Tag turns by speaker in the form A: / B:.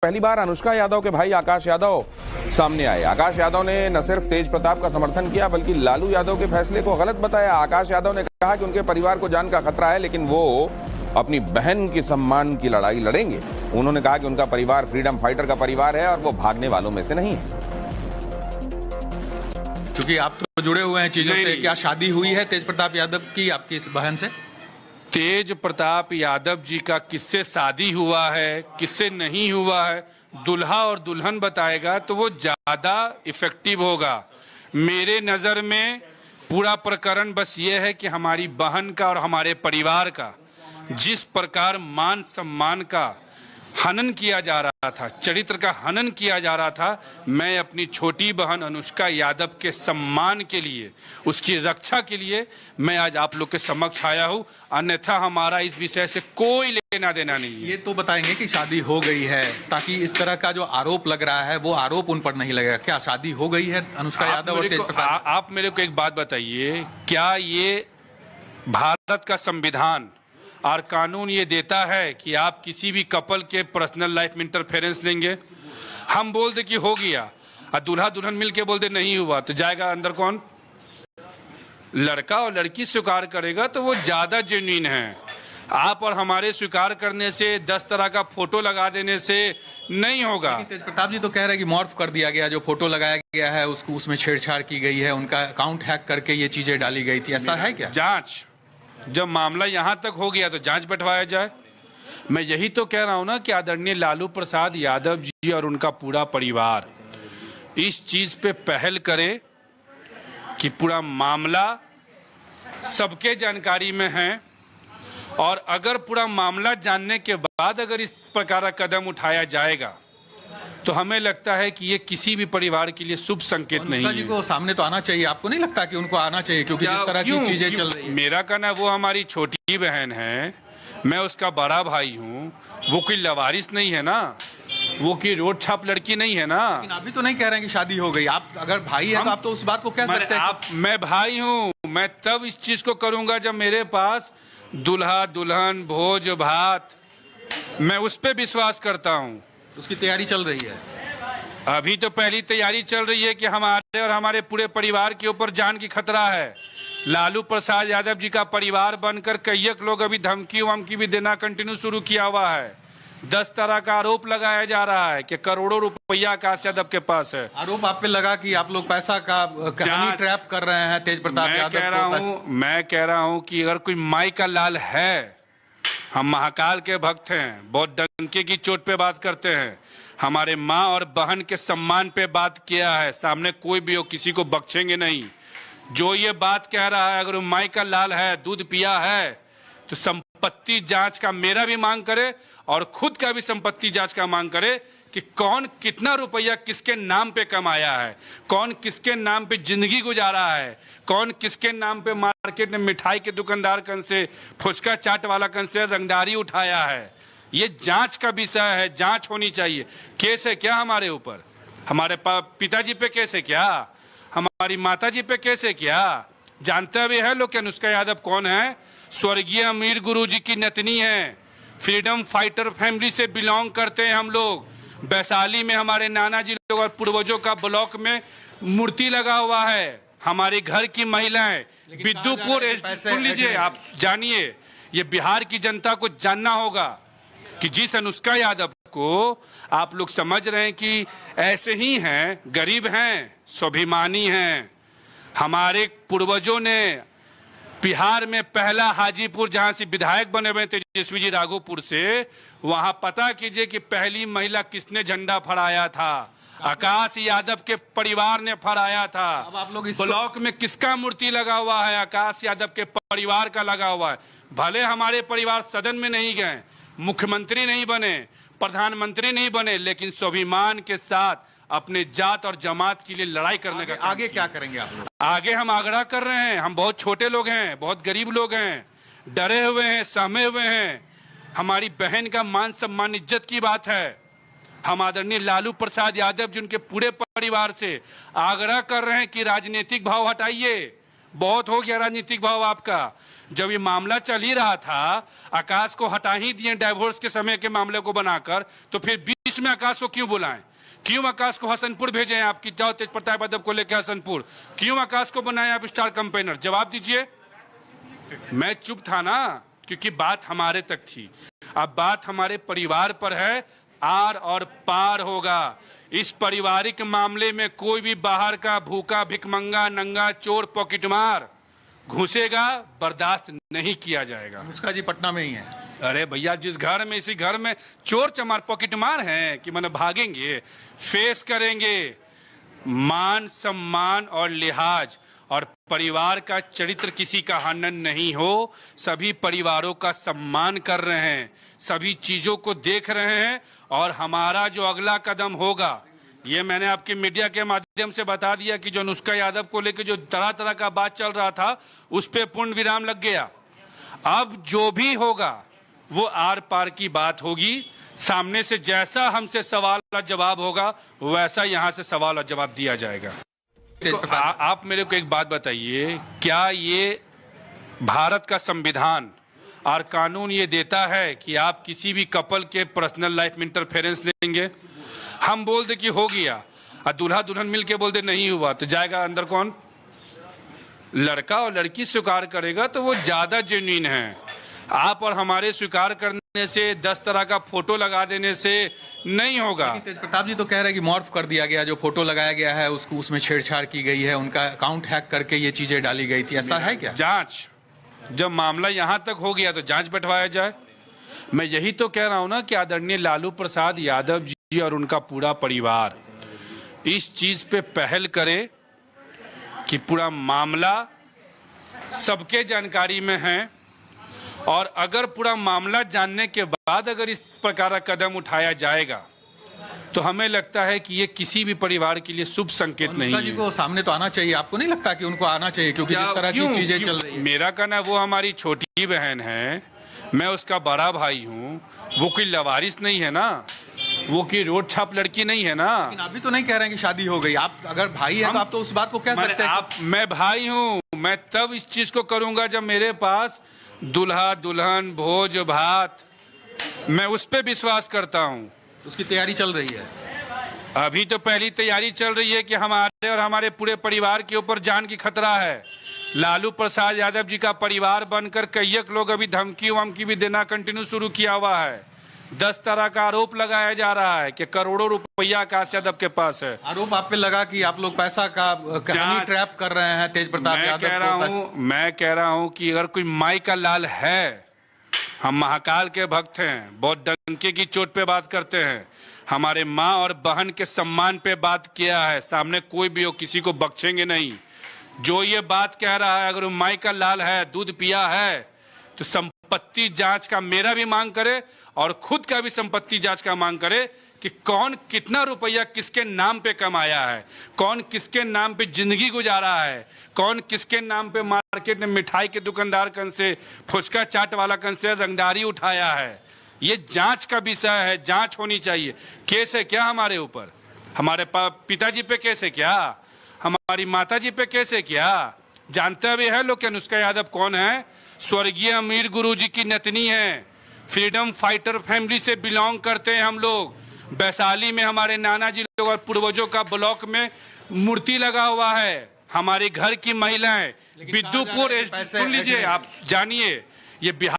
A: पहली बार अनुष्का यादव के भाई आकाश यादव सामने आए। आकाश यादव ने न सिर्फ तेज प्रताप का समर्थन किया बल्कि लालू यादव के फैसले को गलत बताया। आकाश यादव ने कहा कि उनके परिवार को जान का खतरा है, लेकिन वो अपनी बहन की सम्मान की लड़ाई लड़ेंगे। उन्होंने कहा कि उनका परिवार फ्रीडम फाइटर का परिवार है और वो भागने वालों में से नहीं है।
B: क्योंकि आप तो जुड़े हुए हैं चीजों से, क्या शादी हुई है तेज प्रताप यादव की आपकी इस बहन से?
C: तेज प्रताप यादव जी का किससे शादी हुआ है, किससे नहीं हुआ है, दुल्हा और दुल्हन बताएगा तो वो ज्यादा इफेक्टिव होगा। मेरे नजर में पूरा प्रकरण बस ये है कि हमारी बहन का और हमारे परिवार का जिस प्रकार मान सम्मान का हनन किया जा रहा था, चरित्र का हनन किया जा रहा था, मैं अपनी छोटी बहन अनुष्का यादव के सम्मान के लिए, उसकी रक्षा के लिए मैं आज आप लोग के समक्ष आया हूं। अन्यथा हमारा इस विषय से कोई लेना देना नहीं है।
B: ये तो बताएंगे कि शादी हो गई है, ताकि इस तरह का जो आरोप लग रहा है वो आरोप उन पर नहीं लगेगा। क्या शादी हो गई है अनुष्का यादव और तेज प्रताप?
C: आप मेरे को एक बात बताइए, क्या ये भारत का संविधान और कानून ये देता है कि आप किसी भी कपल के पर्सनल लाइफ में इंटरफेरेंस लेंगे? हम बोल दे कि हो गया और दूल्हा दुल्हन मिलके बोल दे नहीं हुआ, तो जाएगा अंदर कौन? लड़का और लड़की स्वीकार करेगा तो वो ज्यादा जेन्युइन है। आप और हमारे स्वीकार करने से 10 तरह का फोटो लगा देने से नहीं होगा।
B: तेज प्रताप जी तो कह रहे हैं कि मॉर्फ कर दिया गया, जो फोटो लगाया गया है उसको उसमें छेड़छाड़ की गई है, उनका अकाउंट हैक करके ये चीजें डाली गई थी। ऐसा है क्या?
C: जांच, जब मामला यहां तक हो गया तो जांच बैठवाया जाए। मैं यही तो कह रहा हूं ना कि आदरणीय लालू प्रसाद यादव जी और उनका पूरा परिवार इस चीज पे पहल करे कि पूरा मामला सबके जानकारी में है, और अगर पूरा मामला जानने के बाद अगर इस प्रकार का कदम उठाया जाएगा तो हमें लगता है कि ये किसी भी परिवार के लिए शुभ संकेत नहीं है।
B: जी को सामने तो आना चाहिए, आपको नहीं लगता कि उनको आना चाहिए? क्योंकि जिस तरह की चीजें चल रही है।
C: मेरा कहना, वो हमारी छोटी बहन है, मैं उसका बड़ा भाई हूँ, वो कोई लवारिस नहीं है ना, वो कोई रोड छाप लड़की नहीं है ना।
B: लेकिन अभी तो नहीं कह रहे हैं कि शादी हो गई। आप अगर भाई है तो आप तो उस बात को कह सकते हैं।
C: मैं भाई हूँ, मैं तब इस चीज को करूंगा जब मेरे पास दुल्हा दुल्हन भोज भात, मैं उस पर विश्वास करता हूँ।
B: उसकी तैयारी चल रही है।
C: अभी तो पहली तैयारी चल रही है कि हमारे और हमारे पूरे परिवार के ऊपर जान की खतरा है। लालू प्रसाद यादव जी का परिवार बनकर कई लोग अभी धमकी वमकी भी देना कंटिन्यू शुरू किया हुआ है। 10 तरह का आरोप लगाया जा रहा है कि करोड़ों रुपया आकाश यादव के पास है।
B: आरोप आप पे लगा कि आप लोग पैसा का कहानी ट्रैप कर रहे हैं तेज प्रताप यादव।
C: मैं कह रहा हूं कि अगर कोई माई का लाल है, हम महाकाल के भक्त हैं, बहुत डंके की चोट पे बात करते हैं, हमारे माँ और बहन के सम्मान पे बात किया है, सामने कोई भी हो किसी को बख्शेंगे नहीं। जो ये बात कह रहा है, अगर वो माई का लाल है, दूध पिया है, तो संपत्ति जांच का मेरा भी मांग करे और खुद का भी संपत्ति जांच का मांग करे कि कौन कितना रुपया किसके नाम पे कमाया है, कौन किसके नाम पे जिंदगी गुजारा है, कौन किसके नाम पे मार्केट में मिठाई के दुकानदार कन से, फुचका चाट वाला कन से रंगदारी उठाया है। ये जांच का विषय है, जांच होनी चाहिए। केस है क्या हमारे ऊपर? हमारे पिताजी पे केस है क्या? हमारी माताजी पे केस है क्या? जानते भी है लोग कि अनुष्का यादव कौन है? स्वर्गीय अमीर गुरुजी की नतनी है, फ्रीडम फाइटर फैमिली से बिलोंग करते हैं हम लोग। वैशाली में हमारे नाना जी लोग और पूर्वजों का ब्लॉक में मूर्ति लगा हुआ है। हमारे घर की महिलाएं विद्युपुर, सुन लीजिए, आप जानिए, ये बिहार की जनता को जानना होगा कि जिस अनुष्का यादव को आप लोग समझ रहे हैं कि ऐसे ही हैं, गरीब हैं, स्वाभिमानी हैं। हमारे पूर्वजों ने बिहार में पहला हाजीपुर, जहां से विधायक बने हुए तेजस्वी जी राघोपुर से, वहां पता कीजिए कि पहली महिला किसने झंडा फहराया था? आकाश यादव के परिवार ने फहराया था।
B: अब आप लोग
C: ब्लॉक में किसका मूर्ति लगा हुआ है? आकाश यादव के परिवार का लगा हुआ है। भले हमारे परिवार सदन में नहीं गए, मुख्यमंत्री नहीं बने, प्रधानमंत्री नहीं बने, लेकिन स्वाभिमान के साथ अपने जात और जमात के लिए लड़ाई करने का
B: आगे क्या करेंगे आप लोग?
C: आगे हम आग्रह कर रहे हैं। हम बहुत छोटे लोग हैं, बहुत गरीब लोग हैं, डरे हुए हैं, सहमे हुए हैं। हमारी बहन का मान सम्मान इज्जत की बात है। हम आदरणीय लालू प्रसाद यादव जी उनके पूरे परिवार से आग्रह कर रहे हैं कि राजनीतिक भाव हटाइए। बहुत हो गया राजनीतिक भाव आपका। जब ये मामला चल ही रहा था, आकाश को हटा ही दिए डाइवोर्स के समय के मामले को बनाकर, तो फिर 20 में आकाश को क्यों बुलाएं? क्यों आकाश को हसनपुर भेजें आपकी जाओ तेज प्रताप यादव को लेकर हसनपुर? क्यों आकाश को बनाए आप स्टार कैंपेनर? जवाब दीजिए। मैं चुप था ना क्योंकि बात हमारे तक थी। अब बात हमारे परिवार पर है, आर और पार होगा। इस पारिवारिक मामले में कोई भी बाहर का भूखा भिखमंगा नंगा चोर पॉकेटमार घुसेगा, बर्दाश्त नहीं किया जाएगा।
B: अनुष्का जी पटना में ही है।
C: अरे भैया, जिस घर में इसी घर में चोर चमार पॉकेटमार हैं कि मैंने भागेंगे, फेस करेंगे। मान सम्मान और लिहाज और परिवार का चरित्र किसी का हनन नहीं हो। सभी परिवारों का सम्मान कर रहे हैं, सभी चीजों को देख रहे हैं और हमारा जो अगला कदम होगा, ये मैंने आपके मीडिया के माध्यम से बता दिया कि जो अनुष्का यादव को लेकर जो तरह तरह का बात चल रहा था उस पे पूर्ण विराम लग गया। अब जो भी होगा वो आर पार की बात होगी। सामने से जैसा हमसे सवाल और जवाब होगा वैसा यहाँ से सवाल और जवाब दिया जाएगा। तो आप मेरे को एक बात बताइए, क्या ये भारत का संविधान और कानून ये देता है कि आप किसी भी कपल के पर्सनल लाइफ में इंटरफेरेंस लेंगे? हम बोल दे कि हो गया और दूल्हा दुल्हन मिलके बोल दे नहीं हुआ, तो जाएगा अंदर कौन? लड़का और लड़की स्वीकार करेगा तो वो ज्यादा जेन्युइन है। आप और हमारे स्वीकार करने से 10 तरह का फोटो लगा देने से नहीं होगा।
B: तेज प्रताप जी तो कह रहे हैं कि मॉर्फ कर दिया गया, जो फोटो लगाया गया है उसको उसमें छेड़छाड़ की गई है, उनका अकाउंट हैक करके ये चीजें डाली गई थी। ऐसा है क्या?
C: जांच, जब मामला यहां तक हो गया तो जांच बैठवाया जाए। मैं यही तो कह रहा हूं ना कि आदरणीय लालू प्रसाद यादव जी और उनका पूरा परिवार इस चीज पे पहल करे कि पूरा मामला सबके जानकारी में है, और अगर पूरा मामला जानने के बाद अगर इस प्रकार का कदम उठाया जाएगा तो हमें लगता है कि ये किसी भी परिवार के लिए शुभ संकेत नहीं है।
B: जी को सामने तो आना चाहिए, आपको नहीं लगता कि उनको आना चाहिए? क्योंकि जिस तरह की चीजें चल रही है।
C: मेरा कहना, वो हमारी छोटी बहन है, मैं उसका बड़ा भाई हूँ, वो कोई लवारिस नहीं है ना, वो कोई रोड छाप लड़की नहीं है ना।
B: लेकिन अभी तो नहीं कह रहे हैं कि शादी हो गई। आप अगर भाई हैं तो आप तो उस बात को कह सकते हैं।
C: मैं भाई हूँ, मैं तब इस चीज को करूंगा जब मेरे पास दुल्हा दुल्हन भोज भात, मैं उस पे विश्वास करता हूँ।
B: उसकी तैयारी चल रही है।
C: अभी तो पहली तैयारी चल रही है कि हमारे और हमारे पूरे परिवार के ऊपर जान की खतरा है। लालू प्रसाद यादव जी का परिवार बनकर कई लोग अभी धमकी वमकी भी देना कंटिन्यू शुरू किया हुआ है। 10 तरह का आरोप लगाया जा रहा है कि करोड़ों रुपया आकाश यादव के पास है।
B: आरोप आप पे लगा कि आप लोग पैसा का कहानी ट्रैप कर रहे हैं तेज प्रताप यादव।
C: मैं कह रहा हूं कि अगर कोई माई का लाल है, हम महाकाल के भक्त हैं, बहुत डंके की चोट पे बात करते हैं, हमारे माँ और बहन के सम्मान पे बात किया है। सामने कोई भी हो, किसी को बख्शेंगे नहीं। जो ये बात कह रहा है, अगर वो माई का लाल है, दूध पिया है, तो संपत्ति जांच का मेरा भी मांग करे और खुद का भी संपत्ति जांच का मांग करे कि कौन कितना रुपया किसके नाम पे कमाया है, कौन किसके नाम पे जिंदगी गुजारा है, कौन किसके नाम पे मार्केट में मिठाई के दुकानदार कन से, फुचका चाट वाला कन से रंगदारी उठाया है। ये जांच का विषय है, जांच होनी चाहिए। केस है क्या हमारे ऊपर? हमारे पिताजी पे केस है क्या? हमारी माताजी पे केस है क्या? जानते भी है लोग कि अनुष्का यादव कौन है? स्वर्गीय अमीर गुरुजी की नतनी है, फ्रीडम फाइटर फैमिली से बिलोंग करते हैं हम लोग। वैशाली में हमारे नाना जी लोग और पूर्वजों का ब्लॉक में मूर्ति लगा हुआ है। हमारे घर की महिलाएं, बिद्दुपुर, सुन लीजिए, आप जानिए, ये बिहार